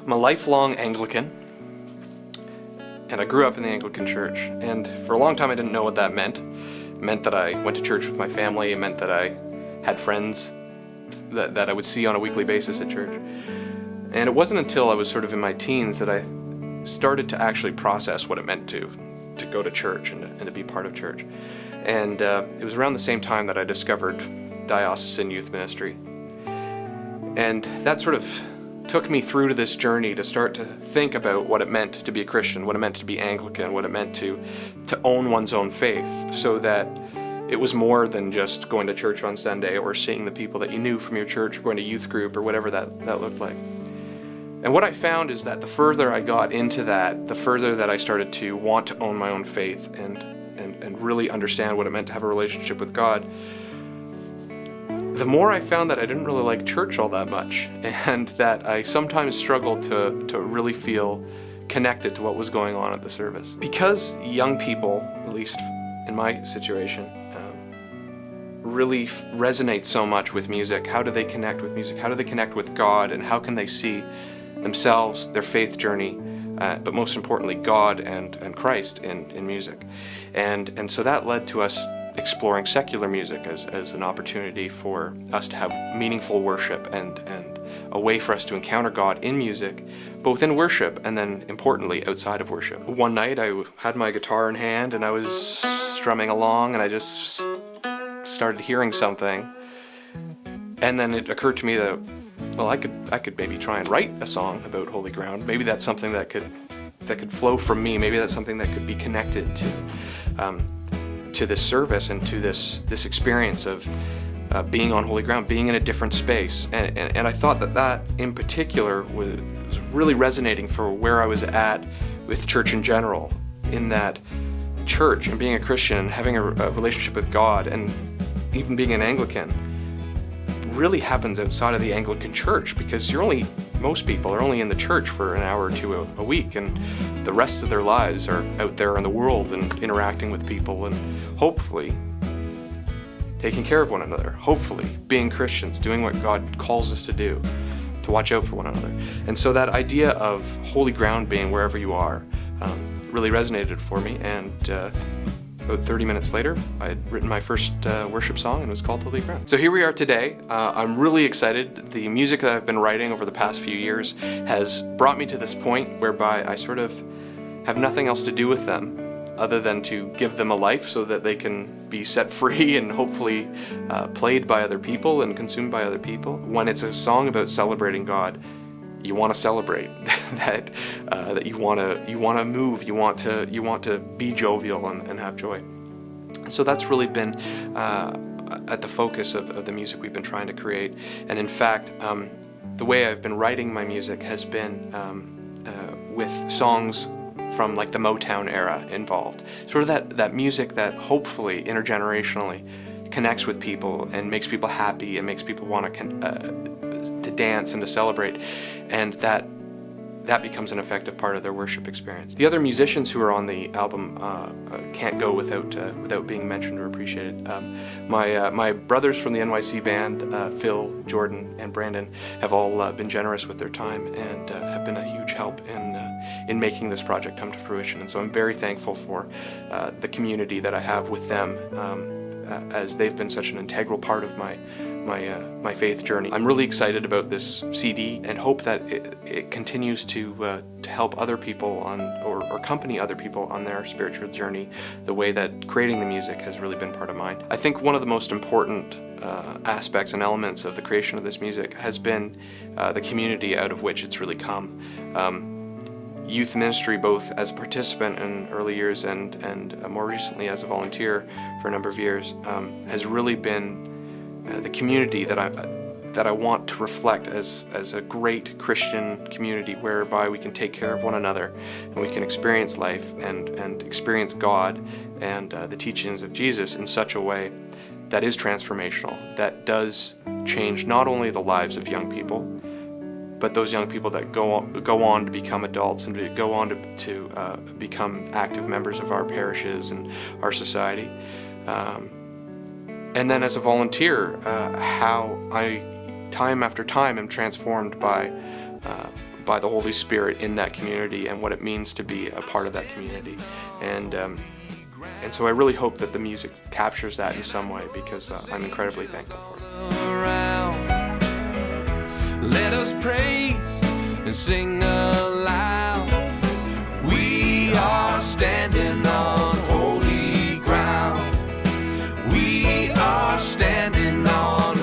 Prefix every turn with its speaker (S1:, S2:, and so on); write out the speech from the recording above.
S1: I'm a lifelong Anglican, and I grew up in the Anglican Church, and for a long time I didn't know what that meant. It meant that I went to church with my family. It meant that I had friends that I would see on a weekly basis at church. And it wasn't until I was sort of in my teens that I started to actually process what it meant to go to church and to be part of church. And it was around the same time that I discovered diocesan youth ministry. And that sort of took me through to this journey to start to think about what it meant to be a Christian, what it meant to be Anglican, what it meant to own one's own faith, so that it was more than just going to church on Sunday or seeing the people that you knew from your church or going to youth group or whatever that looked like. And what I found is that the further I got into that, the further that I started to want to own my own faith and really understand what it meant to have a relationship with God, the more I found that I didn't really like church all that much, and that I sometimes struggled to really feel connected to what was going on at the service. Because young people, at least in my situation, really resonate so much with music. How do they connect with music? How do they connect with God? And how can they see themselves, their faith journey, but most importantly, God and Christ in music? And so that led to us exploring secular music as an opportunity for us to have meaningful worship and a way for us to encounter God in music, both in worship and then importantly outside of worship. One night I had my guitar in hand and I was strumming along and I just started hearing something, and then it occurred to me that, well, I could maybe try and write a song about holy ground. Maybe that's something that could flow from me. Maybe that's something that could be connected to this service and to this experience of being on holy ground, being in a different space. And I thought that in particular was really resonating for where I was at with church in general, in that church and being a Christian, having a relationship with God, and even being an Anglican really happens outside of the Anglican Church, because most people are only in the church for an hour or two a week, and the rest of their lives are out there in the world and interacting with people and hopefully taking care of one another, hopefully being Christians, doing what God calls us to do, to watch out for one another. And so that idea of holy ground being wherever you are really resonated for me, and about 30 minutes later, I had written my first worship song, and it was called Holy Ground. So here we are today. I'm really excited. The music that I've been writing over the past few years has brought me to this point whereby I sort of have nothing else to do with them other than to give them a life so that they can be set free and hopefully played by other people and consumed by other people. When it's a song about celebrating God, you want to celebrate, that you want to move, you want to be jovial and have joy. So that's really been at the focus of the music we've been trying to create. And in fact, the way I've been writing my music has been with songs from like the Motown era involved. Sort of that music that hopefully intergenerationally connects with people and makes people happy and makes people want to dance and to celebrate, and that becomes an effective part of their worship experience. The other musicians who are on the album can't go without being mentioned or appreciated. My brothers from the NYC band, Phil, Jordan, and Brandon, have all been generous with their time and have been a huge help in making this project come to fruition. And so I'm very thankful for the community that I have with them, as they've been such an integral part of my faith journey. I'm really excited about this CD and hope that it continues to help other people or accompany other people on their spiritual journey the way that creating the music has really been part of mine. I think one of the most important aspects and elements of the creation of this music has been the community out of which it's really come. Youth ministry, both as a participant in early years and more recently as a volunteer for a number of years, has really been the community that I want to reflect as a great Christian community whereby we can take care of one another and we can experience life and experience God and the teachings of Jesus in such a way that is transformational, that does change not only the lives of young people, but those young people that go on to become adults and to go on to become active members of our parishes and our society. And then as a volunteer, how I, time after time, am transformed by by the Holy Spirit in that community and what it means to be a part of that community. And so I really hope that the music captures that in some way, because I'm incredibly thankful for it.
S2: Let us praise and sing aloud. We are standing on holy ground. We are standing on